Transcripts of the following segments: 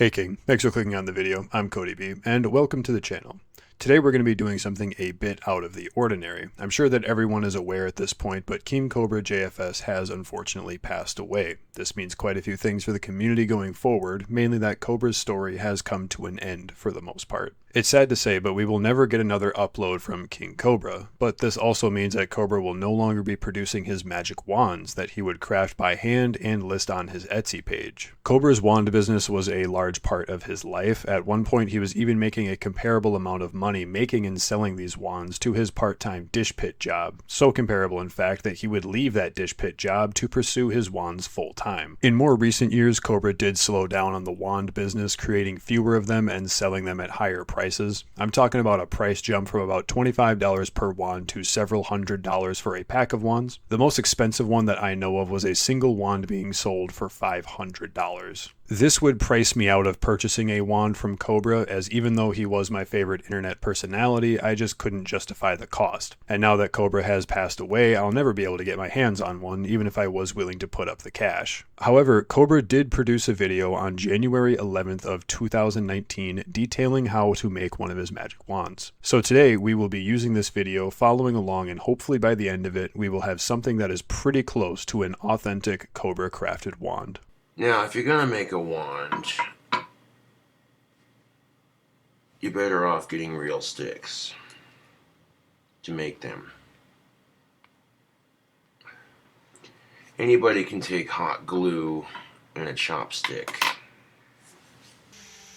Hey King, thanks for clicking on the video. I'm Cody B, and welcome to the channel. Today we're going to be doing something a bit out of the ordinary. I'm sure that everyone is aware at this point, but King Cobra JFS has unfortunately passed away. This means quite a few things for the community going forward, mainly that Cobra's story has come to an end for the most part. It's sad to say, but we will never get another upload from King Cobra, but this also means that Cobra will no longer be producing his magic wands that he would craft by hand and list on his Etsy page. Cobra's wand business was a large part of his life. At one point he was even making a comparable amount of money making and selling these wands to his part-time dish pit job, so comparable in fact that he would leave that dish pit job to pursue his wands full-time. In more recent years, Cobra did slow down on the wand business, creating fewer of them and selling them at higher prices. I'm talking about a price jump from about $25 per wand to several $100s for a pack of wands. The most expensive one that I know of was a single wand being sold for $500. This would price me out of purchasing a wand from Cobra, as even though he was my favorite internet personality, I just couldn't justify the cost. And now that Cobra has passed away, I'll never be able to get my hands on one, even if I was willing to put up the cash. However, Cobra did produce a video on January 11th of 2019 detailing how to make one of his magic wands. So today we will be using this video, following along, and hopefully by the end of it we will have something that is pretty close to an authentic Cobra crafted wand. Now, if you're gonna make a wand, you're better off getting real sticks to make them. Anybody can take hot glue and a chopstick.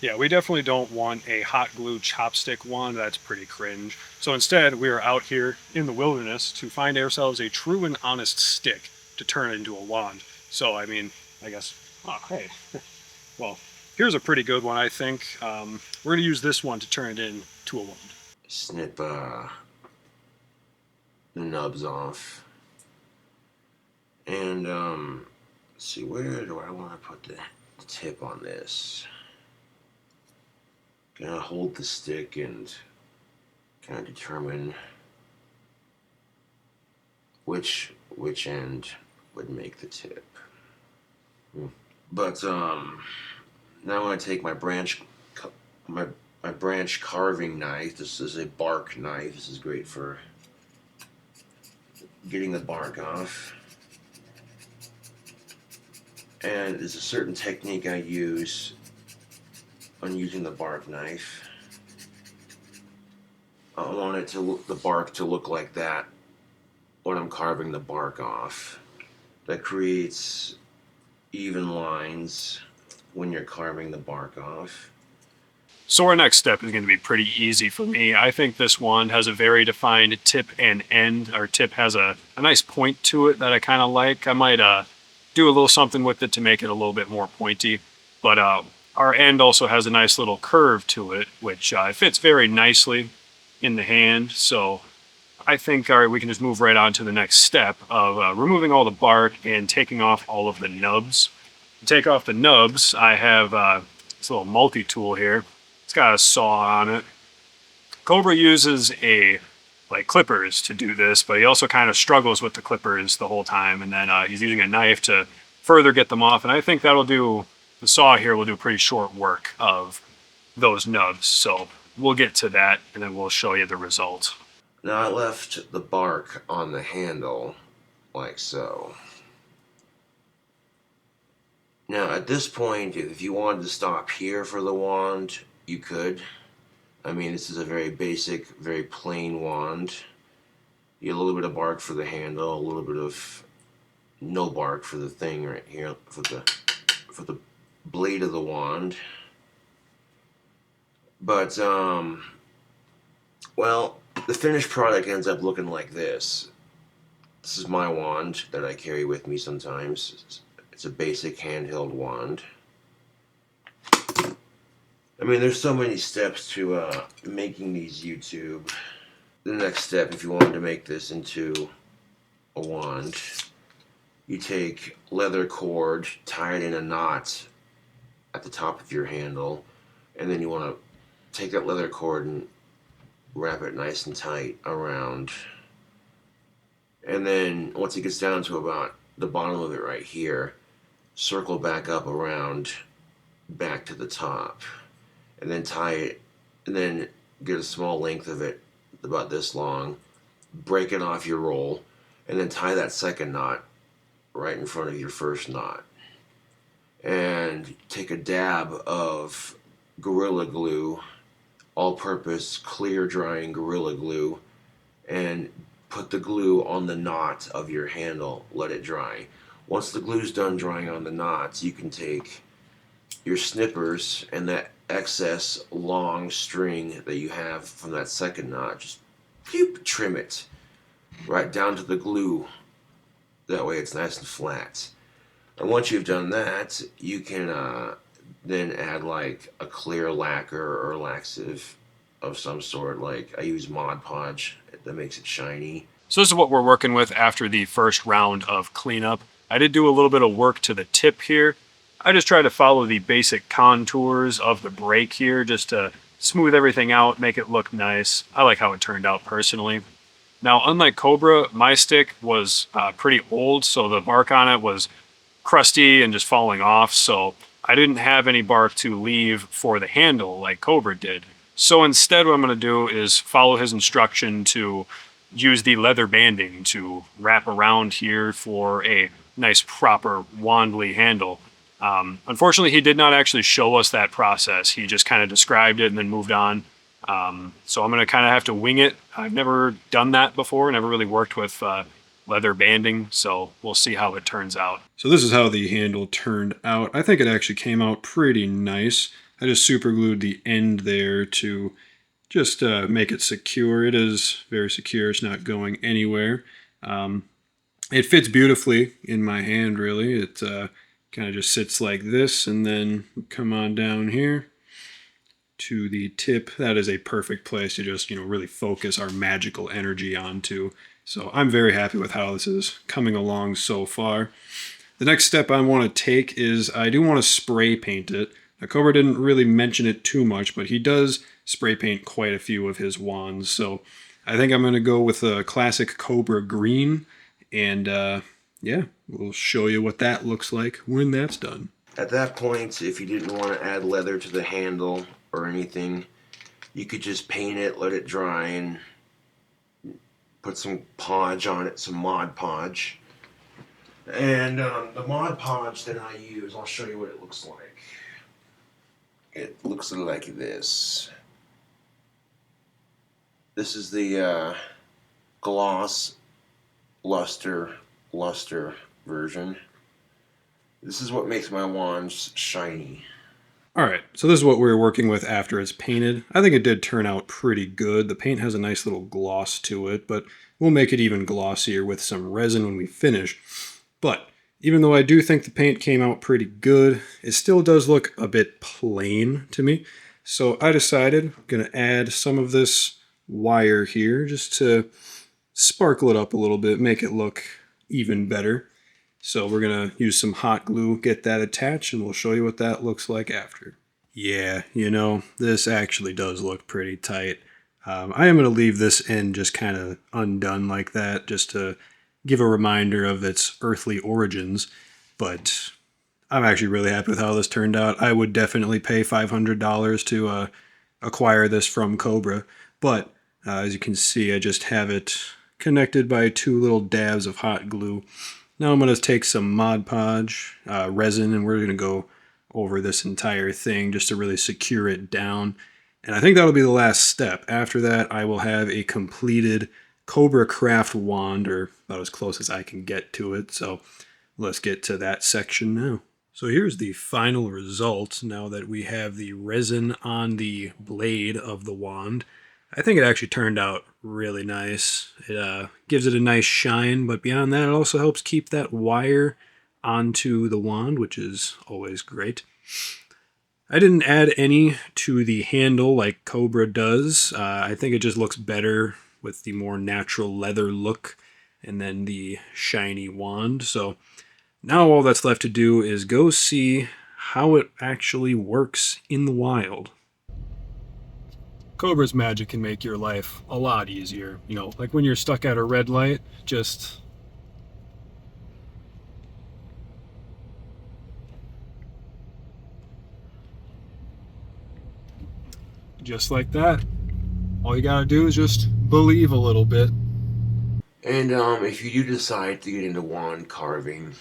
Yeah, we definitely don't want a hot glue chopstick wand. That's pretty cringe. So instead, we are out here in the wilderness to find ourselves a true and honest stick to turn into a wand. So, I mean, I guess, oh, hey. Well, here's a pretty good one, I think. We're going to use this one to turn it into a wand. Snip the nubs off. And, let's see, where do I want to put the tip on this? Gonna hold the stick and kind of determine which end would make the tip. But now I'm gonna take my branch carving knife. This is a bark knife. This is great for getting the bark off. And there's a certain technique I use on using the bark knife. I want it to look, the bark to look like that when I'm carving the bark off. That creates even lines when you're carving the bark off. So our next step is going to be pretty easy for me. I think this wand has a very defined tip and end. Our tip has a nice point to it that I kind of like. I might do a little something with it to make it a little bit more pointy. But our end also has a nice little curve to it, which fits very nicely in the hand. So I think we can just move right on to the next step of removing all the bark and taking off all of the nubs. To take off the nubs, I have this little multi-tool here. It's got a saw on it. Cobra uses clippers to do this, but he also kind of struggles with the clippers the whole time, and then he's using a knife to further get them off, and I think the saw here will do pretty short work of those nubs, so we'll get to that and then we'll show you the results. Now I left the bark on the handle like so. Now at this point, if you wanted to stop here for the wand, you could. I mean, this is a very basic, very plain wand. You get a little bit of bark for the handle, a little bit of no bark for the thing right here, for the blade of the wand. But well, the finished product ends up looking like this. This is my wand that I carry with me sometimes. It's a basic handheld wand. I mean, there's so many steps to making these YouTube. The next step, if you wanted to make this into a wand, you take leather cord, tie it in a knot at the top of your handle, and then you want to take that leather cord and wrap it nice and tight around. And then once it gets down to about the bottom of it right here, circle back up around back to the top, and then tie it, and then get a small length of it, about this long, break it off your roll, and then tie that second knot right in front of your first knot. And take a dab of Gorilla Glue, all purpose clear drying Gorilla Glue, and put the glue on the knot of your handle. Let it dry. Once the glue's done drying on the knots, you can take your snippers and that excess long string that you have from that second knot, just trim it right down to the glue. That way it's nice and flat. And once you've done that, you can then add like a clear lacquer or laxative of some sort. Like I use Mod Podge that makes it shiny. So this is what we're working with after the first round of cleanup. I did do a little bit of work to the tip here. I just tried to follow the basic contours of the break here just to smooth everything out, make it look nice. I like how it turned out personally. Now, unlike Cobra, my stick was pretty old, so the bark on it was crusty and just falling off, so I didn't have any bark to leave for the handle like Cobra did. So instead what I'm going to do is follow his instruction to use the leather banding to wrap around here for a nice proper wandly handle. Unfortunately, he did not actually show us that process. He just kind of described it and then moved on. So I'm going to kind of have to wing it. I've never done that before, never really worked with leather banding, so we'll see how it turns out. So this is how the handle turned out. I think it actually came out pretty nice. I just super glued the end there to just make it secure. It is very secure. It's not going anywhere. It fits beautifully in my hand, really. It kind of just sits like this, and then come on down here to the tip. That is a perfect place to just, really focus our magical energy onto. So I'm very happy with how this is coming along so far. The next step I want to take is I do want to spray paint it. Now, Cobra didn't really mention it too much, but he does spray paint quite a few of his wands. So I think I'm going to go with a classic Cobra green, and yeah, we'll show you what that looks like when that's done. At that point, if you didn't want to add leather to the handle or anything, you could just paint it, let it dry, and put some podge on it, some Mod Podge. And the Mod Podge that I use, I'll show you what it looks like. It looks like this. This is the gloss luster version. This is what makes my wands shiny. Alright, so this is what we were working with after it's painted. I think it did turn out pretty good. The paint has a nice little gloss to it, but we'll make it even glossier with some resin when we finish. But even though I do think the paint came out pretty good, it still does look a bit plain to me. So I decided I'm going to add some of this wire here just to sparkle it up a little bit, make it look even better. So we're going to use some hot glue, get that attached, and we'll show you what that looks like after. Yeah, this actually does look pretty tight. I am going to leave this end just kind of undone like that, just to give a reminder of its earthly origins. But I'm actually really happy with how this turned out. I would definitely pay $500 to acquire this from Cobra. But as you can see, I just have it connected by two little dabs of hot glue. Now I'm going to take some Mod Podge resin, and we're going to go over this entire thing just to really secure it down. And I think that'll be the last step. After that, I will have a completed Cobra Craft wand, or about as close as I can get to it. So let's get to that section now. So here's the final result now that we have the resin on the blade of the wand. I think it actually turned out really nice. It gives it a nice shine, but beyond that, it also helps keep that wire onto the wand, which is always great. I didn't add any to the handle like Cobra does. I think it just looks better with the more natural leather look and then the shiny wand. So now all that's left to do is go see how it actually works in the wild. Cobra's magic can make your life a lot easier. Like when you're stuck at a red light, just Just like that. All you gotta do is just believe a little bit. And if you do decide to get into wand carving,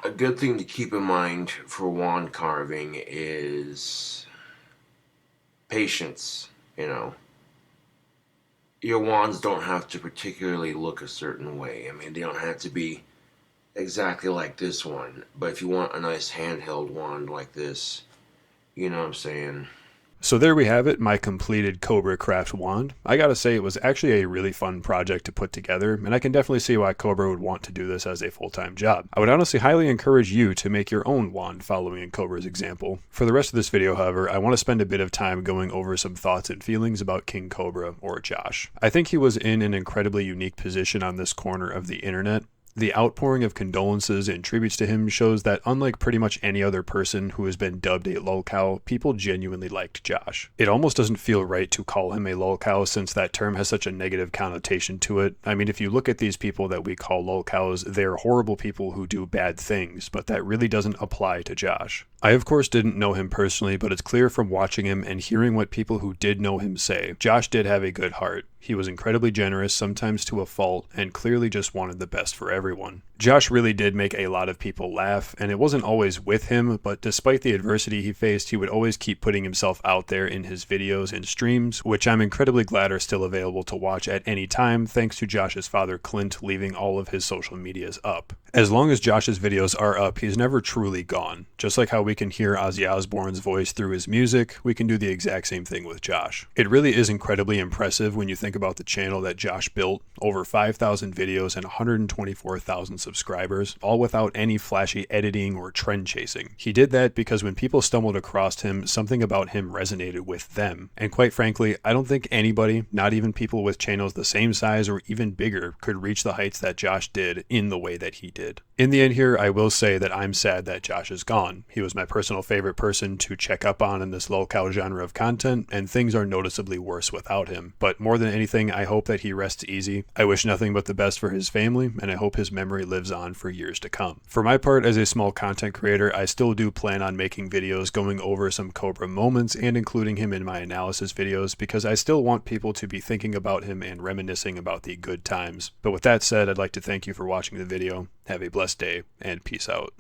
a good thing to keep in mind for wand carving is patience. You know, your wands don't have to particularly look a certain way. I mean, they don't have to be exactly like this one. But if you want a nice handheld wand like this, you know what I'm saying? So there we have it, my completed Cobra craft wand. I gotta say it was actually a really fun project to put together, and I can definitely see why Cobra would want to do this as a full-time job. I would honestly highly encourage you to make your own wand following in Cobra's example. For the rest of this video, however, I want to spend a bit of time going over some thoughts and feelings about King Cobra, or Josh. I think he was in an incredibly unique position on this corner of the internet. The outpouring of condolences and tributes to him shows that unlike pretty much any other person who has been dubbed a lolcow, people genuinely liked Josh. It almost doesn't feel right to call him a lolcow since that term has such a negative connotation to it. I mean, if you look at these people that we call lolcows, they're horrible people who do bad things, but that really doesn't apply to Josh. I of course didn't know him personally, but it's clear from watching him and hearing what people who did know him say, Josh did have a good heart. He was incredibly generous, sometimes to a fault, and clearly just wanted the best for everyone. Josh really did make a lot of people laugh, and it wasn't always with him, but despite the adversity he faced, he would always keep putting himself out there in his videos and streams, which I'm incredibly glad are still available to watch at any time, thanks to Josh's father Clint leaving all of his social medias up. As long as Josh's videos are up, he's never truly gone. Just like how we can hear Ozzy Osbourne's voice through his music, we can do the exact same thing with Josh. It really is incredibly impressive when you think about the channel that Josh built, over 5,000 videos and 124,000 subscribers, all without any flashy editing or trend chasing. He did that because when people stumbled across him, something about him resonated with them. And quite frankly, I don't think anybody, not even people with channels the same size or even bigger, could reach the heights that Josh did in the way that he did. In the end here, I will say that I'm sad that Josh is gone. He was my personal favorite person to check up on in this lolcow genre of content, and things are noticeably worse without him. But more than anything, I hope that he rests easy. I wish nothing but the best for his family, and I hope his memory lives on for years to come. For my part, as a small content creator, I still do plan on making videos going over some Cobra moments and including him in my analysis videos because I still want people to be thinking about him and reminiscing about the good times. But with that said, I'd like to thank you for watching the video. Have a blessed day, and peace out.